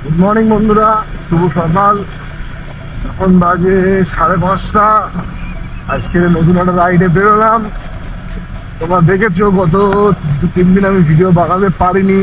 Good morning বন্ধুরা, শুভ সকাল। এখন বাজে 5:30। আজকে নতুন একটা রাইডে বেরোলাম। তোমরা দেখেছো গত 2-3 দিন আমি ভিডিও বানাতে পারিনি,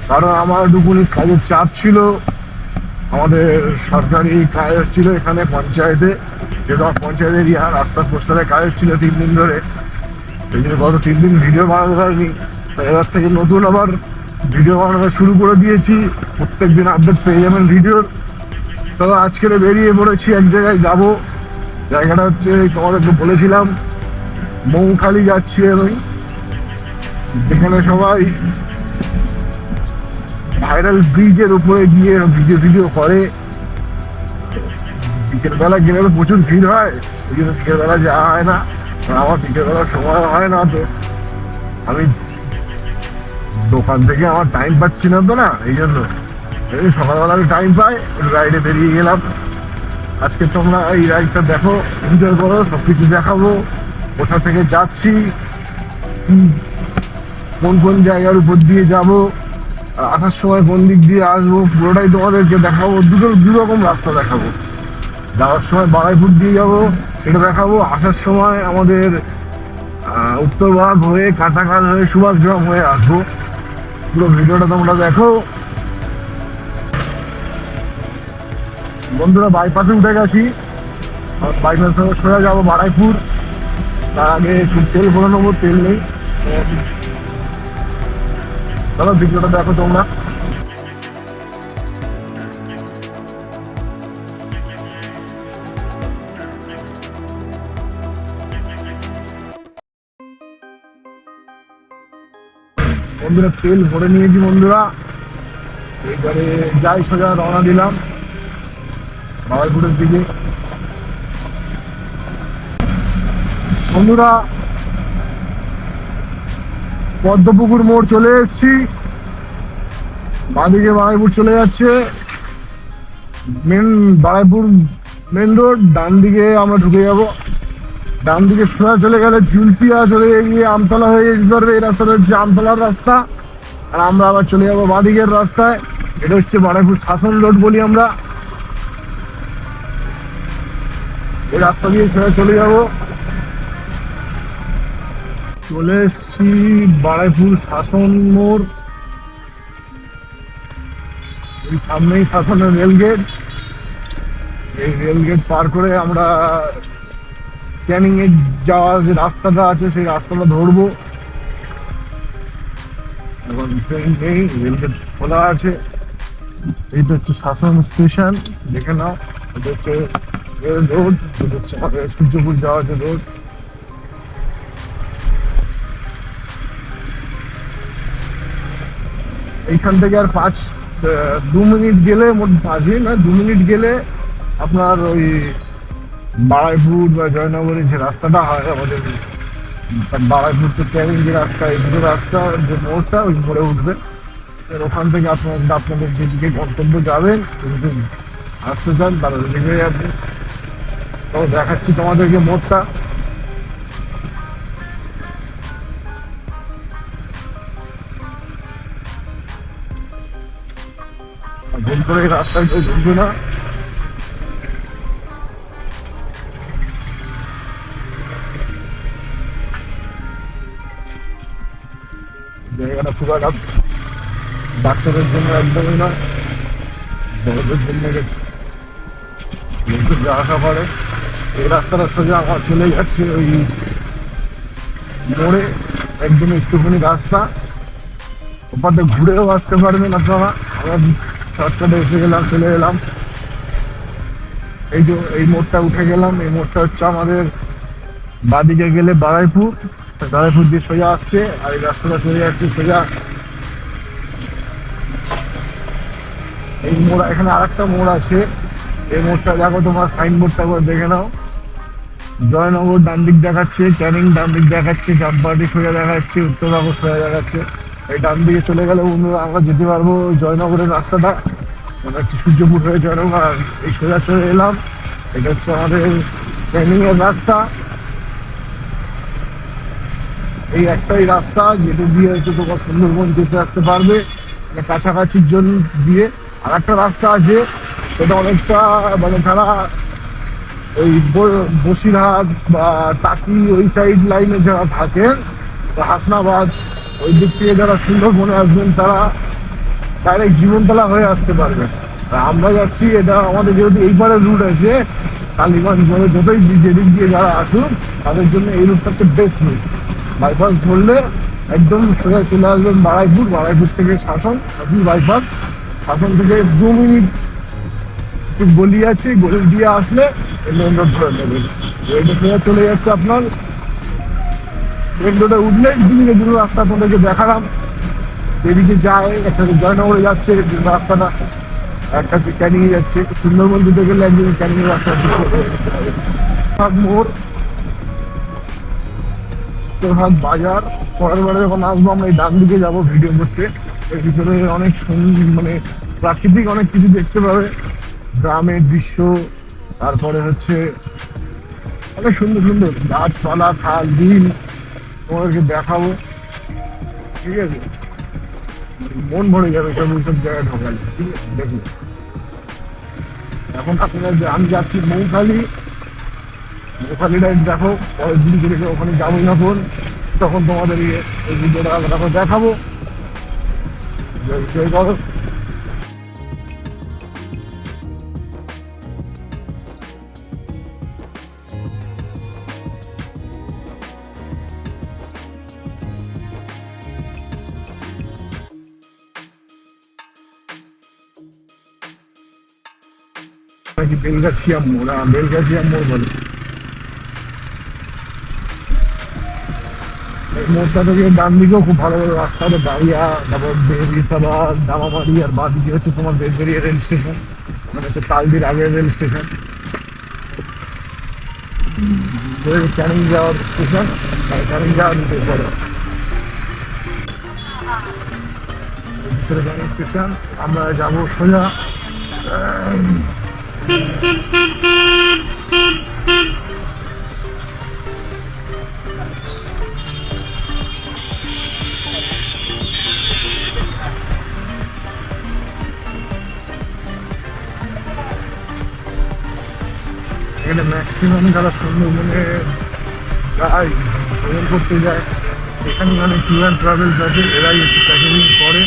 কারণ আমার দুপুনি কাজের চাপ ছিল। আমাদের সরকারি কাজ হচ্ছিল এখানে পঞ্চায়েতে, যেহেতু আমার পঞ্চায়েত এরিয়া, রাস্তা পোস্টারে কাজ হচ্ছিল 3 দিন ধরে। সেই জন্য গত 3 দিন ভিডিও বানাতে পারিনি। তো এবার থেকে নতুন আবার ভিডিও বানানো শুরু করে দিয়েছি। প্রত্যেক দিন আপডেট পেয়ে যাবেন ভিডিওর। তো আজকে বেরিয়ে পড়েছি, এক জায়গায় যাব। জায়গাটা হচ্ছে, তোমাদেরকে বলেছিলাম, মৌখালি যাচ্ছি আমি, যেখানে সবাই ভাইরাল ব্রিজের উপরে গিয়ে ভিডিও ভিডিও করে। বিকেলবেলা গেলে তো প্রচুর ভিড় হয়, সেই জন্য বিকেলবেলা যাওয়া হয় না। আর আমার বিকেলবেলার সময় হয় না, তো আমি দোকান থেকে আমার টাইম পাচ্ছি না, তো না, এই জন্য সকালবেলা আমি টাইম পাই, রাইডে বেরিয়ে গেলাম। আজকে তোমরা এই রাইডটা দেখো, এনজয় করো, সবকিছু দেখাবো, কোথা থেকে যাচ্ছি, কোন কোন জায়গার উপর দিয়ে যাব, আর আসার সময় কোন দিক দিয়ে আসবো, পুরোটাই তোমাদেরকে দেখাবো। দুরকম রাস্তা দেখাবো। যাওয়ার সময় বারাইপুর দিয়ে যাব, সেটা দেখাবো। আসার সময় আমাদের উত্তরভাগ হয়ে, কাটাখাল হয়ে, সুভাষগ্রাম হয়ে আসবো। পুরো ভিডিওটা তোমরা দেখো বন্ধুরা। বাইপাসে উঠে গেছি, বাইপাস থেকে সোজা যাবো বারাইপুর। তার আগে একটু তেল ভরে নেবো, তেল নেই। চলো ভিডিওটা দেখো তোমরা। বন্ধুরা তেল ভরে নিয়েছি বন্ধুরা, এবারে যাই, সোজা রওনা দিলাম বারাইপুরের দিকে। বন্ধুরা পদ্মপুকুর মোড় চলে এসেছি, বাঁদিকে বারাইপুর চলে যাচ্ছে। বারাইপুর মেন রোড, ডান দিকে আমরা ঢুকে যাব। ডান দিকে সোজা চলে গেলে জুলপিয়া চলে গিয়ে আমতলা হয়ে যেতে পারবে। এই রাস্তাটা হচ্ছে আমতলার রাস্তা, আর আমরা আবার চলে যাবো বাঁদিকের রাস্তায়। এটা হচ্ছে বারাইপুর শাসন রোড বলি আমরা। এই রাস্তা দিয়ে সোজা চলে যাব। চলে এসছি বারাইপুর শাসন মোড়। এই সামনেই শাসনের রেলগেট। এই রেলগেট পার করে আমরা ক্যানিং এ যাওয়ার যে রাস্তাটা আছে, সেই রাস্তাটা ধরবো। এখন ট্রেন নেই, রেলগেট খোলা আছে। এইটা হচ্ছে শাসন স্টেশন, দেখে নাও। এটা হচ্ছে রেল রোড, এটা হচ্ছে আমাদের সূর্যপুর যাওয়ার যে রোড। এইখান থেকে আর 2 মিনিট গেলে, মোট 5 মিনিট না, 2 মিনিট গেলে আপনার ওই বারাইপুর বা জয়নগরের যে রাস্তাটা হয় আমাদের, বারাইপুর তো ক্যানিং যে রাস্তা, এই দুটো রাস্তা, যে মোড়টা, ওই মোড়ে উঠবে। ওখান থেকে আপনাদের যেদিকে গন্তব্য যাবেন, যদি আসতে চান তারা দেখে যাবে। তো দেখাচ্ছি তোমাদেরকে মোড়টা। ভুল করে এই রাস্তায় কেউ ঢুকবে না। জায়গাটা খুব একটা বাচ্চাদের জন্য একদমই না, বড়দের জন্য লোকজন যা আসা করে। এই রাস্তাটা সোজা আমার চলে যাচ্ছে ওই মোড়ে, একদম একটুখানি রাস্তা। ওপারে ঘুরেও আসতে পারবেন আপনারা। আমরা শর্টকাটে এসে গেলাম, চলে এলাম। এই যে এই মোড়টা উঠে গেলাম, এই মোড়টা হচ্ছে আমাদের বাঁদিকে গেলে বারাইপুর। বারাইপুর দিয়ে সোজা আসছে, আর এই রাস্তাটা চলে যাচ্ছে সোজা এই মোড়। এখানে আর একটা মোড় আছে, এই মোড়টা দেখো তোমার, সাইনবোর্ডটা করে দেখে নাও। জয়নগর ডান দিক দেখাচ্ছে, ক্যানিং ডান দিক দেখাচ্ছে, চাঁদপাটি সোজা দেখাচ্ছে, উত্তরনগর সোজা দেখাচ্ছে। এই ডান দিকে চলে গেলে বন্ধুরা আমরা যেতে পারবো জয়নগরের রাস্তাটা, মানে হচ্ছে সূর্যপুর হয়ে জয়নগর। আর এই সোজা চলে এলাম, এটা হচ্ছে আমাদের ক্যানিং এর রাস্তা। এই একটাই রাস্তা যেটা দিয়ে হয়তো তোমার সুন্দরবন যেতে আসতে পারবে, মানে কাছাকাছির জন্য দিয়ে। আর একটা রাস্তা আছে, সেটা অনেকটা মানে যারা ওই বসিরহাট বা টাকি ওই সাইড লাইনে যারা থাকেন, হাসনাবাদ ওই দিক থেকে যারা সুন্দরবনে আসবেন তারা ডাইরেক্ট জীবনতলা হয়ে আসতে পারবেন। আর আমরা যাচ্ছি, এটা আমাদের যেহেতু এই পারের রুট আছে, কালীগঞ্জ বলে যতই যেদিক দিয়ে যারা আসুন তাদের জন্য এই রুটটা হচ্ছে বেস্ট রুট। বাইপাস ধরলে একদম সোজা চলে আসবেন বারাইপুর, বারাইপুর থেকে শাসন বাইপাস, শাসন থেকে 2 মিনিট একটু গলি আছে, গলি দিয়ে আসলে মেন রোড ধরে নেবেন। এটা সোজা চলে যাচ্ছে আপনার মেন রোডে উঠলে 2 মিনিট দূর রাস্তা আপনাদেরকে দেখালাম। এদিকে যায় একটা জয়নগরে যাচ্ছে রাস্তাটা, একটা হচ্ছে ক্যানিং যাচ্ছে, সুন্দরবন দিতে গেলে একদিন ক্যানিং রাস্তা মোড় তোরহাট বাজার। পরের বারে যখন আসবো আমরা এই ডান দিকে যাবো ভিডিও করতে, এর ভিতরে অনেক মানে প্রাকৃতিক অনেক কিছু দেখতে পাবে, গ্রামের দৃশ্য, তারপরে হচ্ছে অনেক সুন্দর সুন্দর গাছপালা, খাল বিল তোমাদেরকে দেখাবো। ঠিক আছে, মন ভরে যাবে সব ওইসব জায়গায় ঢোকালে। ঠিক আছে, দেখুন এখন আপনার আমি যাচ্ছি মৌখালি, মৌখালিটা দেখো, পরের দিন থেকে ওখানে যাবো যখন তখন তোমাদের এই ভিডিওটা দেখো দেখাবো। নাকি বেলগাছিয়া মোড়, বেলগাছিয়া মোড় বলে মোড়টা থেকে। ডান দিকেও খুব ভালো ভালো রাস্তা আছে, দাঁড়িয়া, তারপর বেরিয়াবাদ, দামাবাড়ি, আর বাঁ দিকে হচ্ছে তোমার বেলবেরিয়া রেল স্টেশন, মানে হচ্ছে তালদির আগের রেল স্টেশন, ক্যানিং যাওয়ার স্টেশন, ক্যানিং যাওয়ার দিতে পরে ক্যানিং স্টেশন। আমরা যাবো সোজা এখানে ম্যাক্সিমাম যারা সুন্দরবনে যায়, ভ্রমণ করতে যায়, এখানে মানে ট্যুর অ্যান্ড ট্রাভেলস আছে, এরাই একটু প্যাকেজিং করে।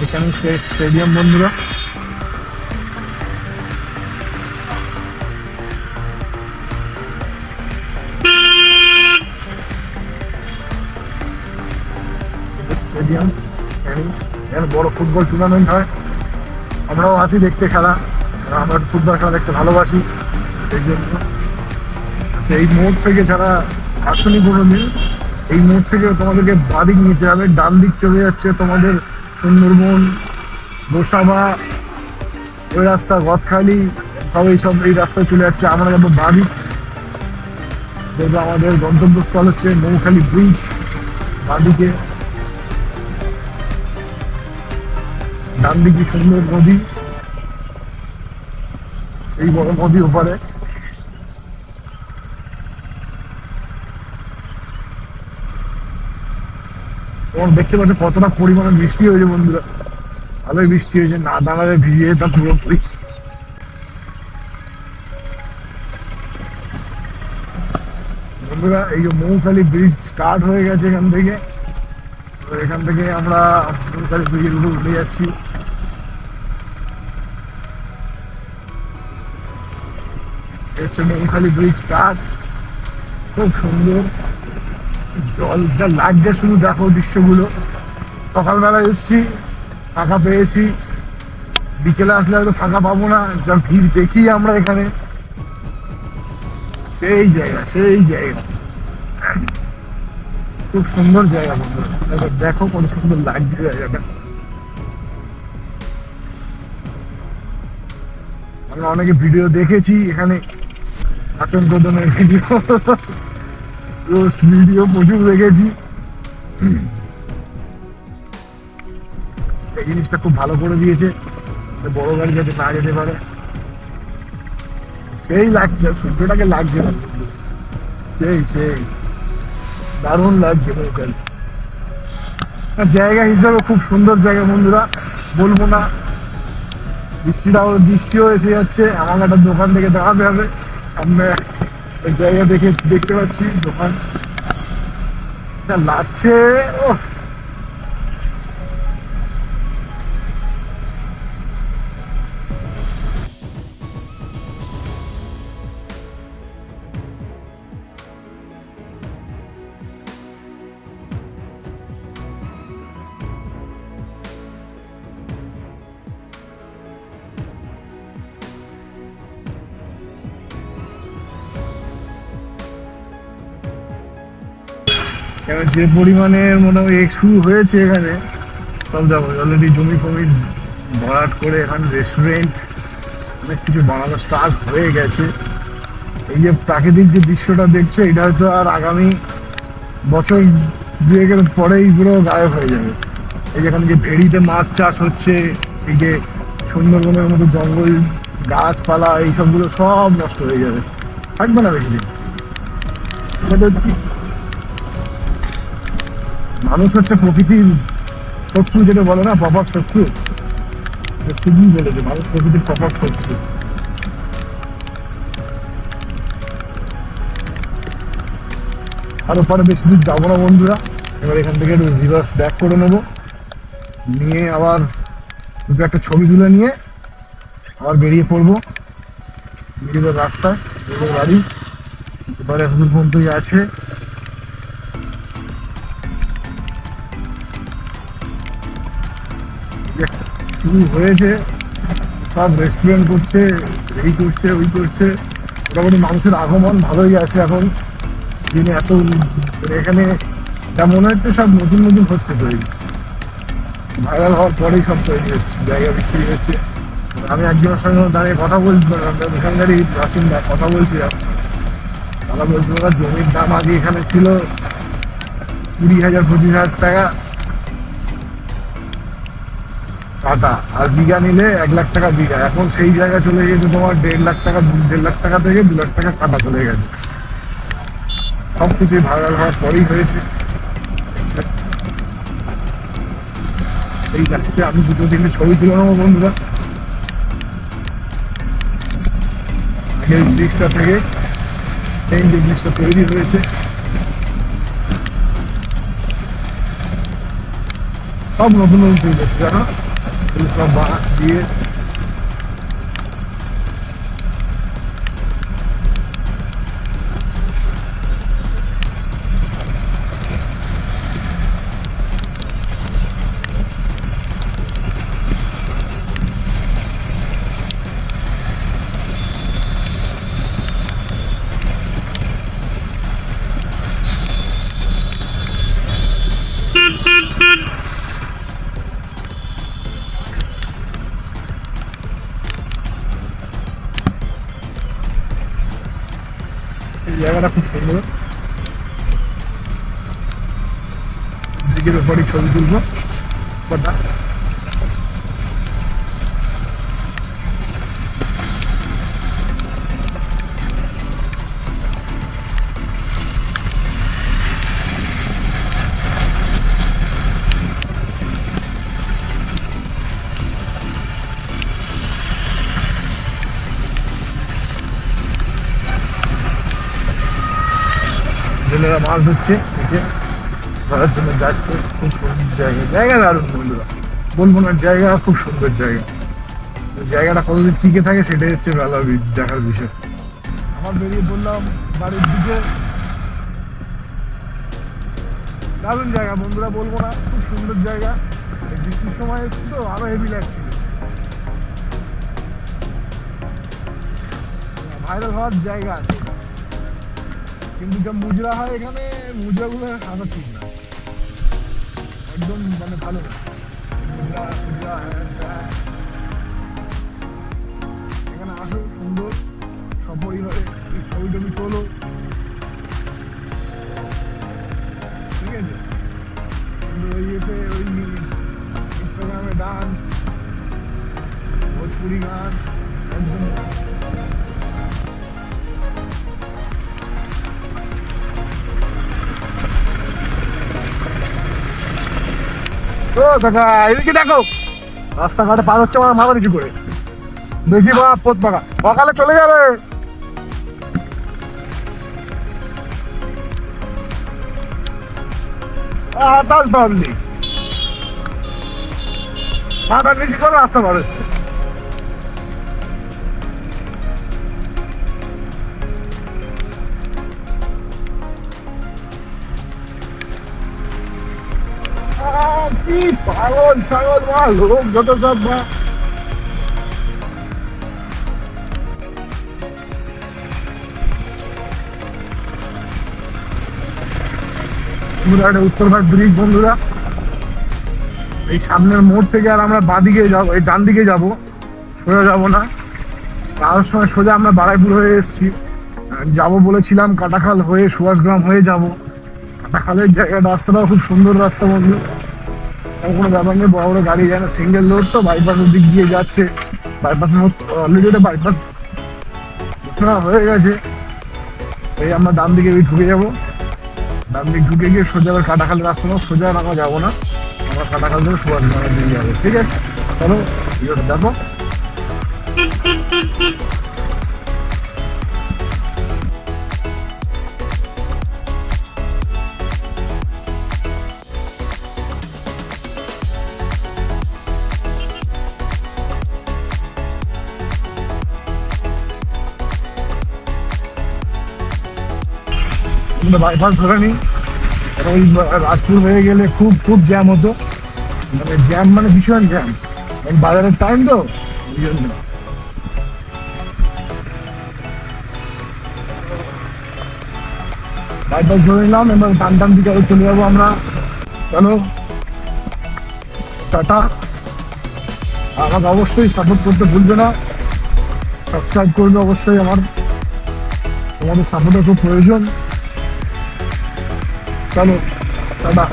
এখানে স্টেডিয়াম বন্ধুরা, স্টেডিয়াম এখানে বড় ফুটবল টুর্নামেন্ট হয়, আমরাও আসি দেখতে খেলা, আমরা ফুটবল খেলা দেখতে ভালোবাসি সেই জন্য। এই মোড় থেকে যারা আসনি কোনোদিন, এই মোড় থেকে তোমাদেরকে বাদিক নিতে হবে, ডান দিক চলে যাচ্ছে তোমাদের সুন্দরবন, গোসাবা, ওই রাস্তা গদখালি, সব এইসব এই রাস্তায় চলে যাচ্ছে। আমরা যাবো বাদিক, যেটা আমাদের গন্তব্যস্থল হচ্ছে মৌখালি ব্রিজ, বাদিকে। ডান দিকে সুন্দর নদী, এই বড় নদী ওপারে। তোমার দেখতে পাচ্ছ কতটা পরিমাণে বৃষ্টি হয়েছে বন্ধুরা, ভালোই বৃষ্টি হয়েছে, না দাঁড়ালে ভিজে যেতাম পুরোপুরি। বন্ধুরা এই যে মৌখালি ব্রিজ স্টার্ট হয়ে গেছে এখান থেকে, তো এখান থেকে আমরা মৌখালি ব্রিজের উপরে উঠে যাচ্ছি। হচ্ছে মৌখালি ব্রিজ স্টার্ট, খুব সুন্দর জলটা লাগছে, শুধু দেখো দৃশ্যগুলো। সকালবেলা এসছি, ফাঁকা পেয়েছি, বিকেলে আসলে হয়তো ফাঁকা পাবো না, যা ভিড় দেখি আমরা এখানে, সেই জায়গা সেই জায়গা, খুব সুন্দর জায়গা বন্ধুরা, দেখো কত সুন্দর লাগছে জায়গাটা। আমরা অনেকে ভিডিও দেখেছি এখানে, আচন কদমের ভিডিও, রোস্ট ভিডিও প্রচুর দেখেছি। এই জিনিসটা খুব ভালো করে দিয়েছে, বড় গাড়ি যাতে না যেতে পারে। সেই লাগছে, সূর্যটাকে লাগছে না, সেই সেই দারুণ লাগছে নৌকায়। জায়গা হিসাবে খুব সুন্দর জায়গা বন্ধুরা, বলবো না। বৃষ্টিও এসে যাচ্ছে, আমাকে একটা দোকান থেকে দাঁড়াতে হবে সামনে, জায়গা দেখে দেখতে পাচ্ছি দোকান লাগছে। ও যে পরিমাণে মোটামুটি শুরু হয়েছে এখানে, সব দেখো অলরেডি জমি ফমি ভরাট করে এখানে রেস্টুরেন্ট অনেক কিছু বানানো স্টার্ট হয়ে গেছে। এই যে প্রাকৃতিক যে দৃশ্যটা দেখছো, এটা হয়তো আর আগামী বছর দুয়েকের পরেই পুরো গায়েব হয়ে যাবে। এই যেখানে যে ভেড়িতে মাছ চাষ হচ্ছে, এই যে সুন্দরবনের মতো জঙ্গল গাছপালা এইসবগুলো সব নষ্ট হয়ে যাবে, থাকবে না বেশি দিন। মানুষ হচ্ছে প্রকৃতির শত্রু, যেটা বলে না প্রপার শত্রু, ঠিকই বলেছে, মানুষ প্রকৃতির প্রপার শত্রু। আর ওপারে বেশি দূর যাবো না বন্ধুরা, এবার এখান থেকে রিভার্স ব্যাক করে নেবো, নিয়ে আবার দুটো একটা ছবি তুলে নিয়ে আবার বেরিয়ে পড়বো নিজেদের রাস্তায়, নিজেদের বাড়ি। এবারে এতদূর পর্যন্তই আছে। শুরু হয়েছে, সব রেস্টুরেন্ট করছে, এই করছে ওই করছে, মোটামুটি মানুষের আগমন ভালোই আছে এখন দিনে। এত এখানে যা মনে হচ্ছে সব নতুন নতুন হচ্ছে তৈরি, ভাইরাল হওয়ার পরেই সব তৈরি হচ্ছে, জায়গা বিক্রি হচ্ছে। আমি একজনের সঙ্গে দাঁড়িয়ে কথা বলছিলাম, এখানকারই বাসিন্দা, কথা বলছিলাম, তারা বলছিল জমির দাম আগে এখানে ছিল 20,000 25,000 টাকা কাটা, আর বিঘা নিলে 1 লাখ টাকা বিঘা। এখন সেই জায়গা চলে গেছে তোমার 1.5 লাখ টাকা, 1.5 লাখ টাকা থেকে 2 লাখ টাকা কাটা চলে গেছে। সব কিছুই ভাইরাল হওয়ার পরেই হয়েছে। সেই যাচ্ছে, আমি দুটো তিনটে ছবি তুলে নেবো বন্ধুরা আগে ব্রিজটা থেকে। এই যে ব্রিজটা তৈরি হয়েছে, সব নতুন নতুন তৈরি হচ্ছে জানো, সব বাঁশ দিয়ে। এই জায়গাটা খুব সুন্দর, দিকের উপরই ছবি তুলবো কটা। জেলেরা মাছ ধরছে, নিচে ধরার জন্য যাচ্ছে। খুব সুন্দর জায়গা, জায়গা দারুণ বন্ধুরা, বলবো না, জায়গা খুব সুন্দর জায়গা। জায়গাটা কতদিন টিকে থাকে সেটাই হচ্ছে বেলা দেখার বিষয়। আমার বেরিয়ে পড়লাম বাড়ির দিকে, দারুণ জায়গা বন্ধুরা, বলবো না, খুব সুন্দর জায়গা। বৃষ্টির সময় এসছি তো আরো হেভি লাগছিল। ভাইরাল হওয়ার জায়গা আছে, কিন্তু যা মুজরা হয় এখানে, মুজরাগুলো হাঁটা ঠিক না, একদম মানে ভালো না। এখানে আসো, সুন্দর সপরিবারে ছবি টবি তোলো, ঠিক আছে। কিন্তু ওই এসে ওই ইনস্টাগ্রামে ডান্স, ভোজপুরি গান, একদম ও কাকা এদিকে দেখো, রাস্তাঘাটে পার হচ্ছে আমার মাথা নিচু করে, বেশি পথ পাকা, সকালে চলে যাবে। আতাল পাবলিক মাথা নিচু করে রাস্তা পার হচ্ছে। কি পাগল ছাগল মা, লোক যত সব মা। উত্তরঘাট ব্রিজ বন্ধুরা, এই সামনের মোড় থেকে আর আমরা বাঁদিকে যাবো, এই ডান দিকে যাবো, সোজা যাবো না। তার সময় সোজা আমরা বারাইপুর হয়ে এসেছি, যাবো বলেছিলাম কাটাখাল হয়ে সুভাষগ্রাম হয়ে যাব। কাটাখালের জায়গাটা, রাস্তাটাও খুব সুন্দর রাস্তা বন্ধু, কোনো ব্যাপার নেই, বড় বড় গাড়ি যায় না, সিঙ্গেল রোড তো, বাইপাসের দিক দিয়ে যাচ্ছে। বাইপাসের অলরেডি একটা বাইপাস ঘোষণা হয়ে গেছে। এই আমরা ডান দিকে ঢুকে যাবো, ডান দিকে ঢুকে গিয়ে সোজা আবার কাটাখালের রাস্তা সোজা আমরা যাবো না, আমরা কাটাখাল থেকে সুভাষগ্রামে দিয়ে যাবো। ঠিক আছে, চলো ভিডিওটা দেখো। বাইপাস ধরে নি, ওই রাজপুর হয়ে গেলে খুব খুব জ্যাম হতো, মানে জ্যাম মানে ভীষণ জ্যাম, বাজারের টাইম তো ওই জন্য। বাইপাস ধরে নিলাম, এবার টান দিকে চলে যাবো আমরা। চলো টাটা। আমাকে অবশ্যই সাপোর্ট করতে ভুলবে না, সাবস্ক্রাইব করবে অবশ্যই, আমার তোমাদের সাপোর্টের খুব প্রয়োজন। চলো টাটা।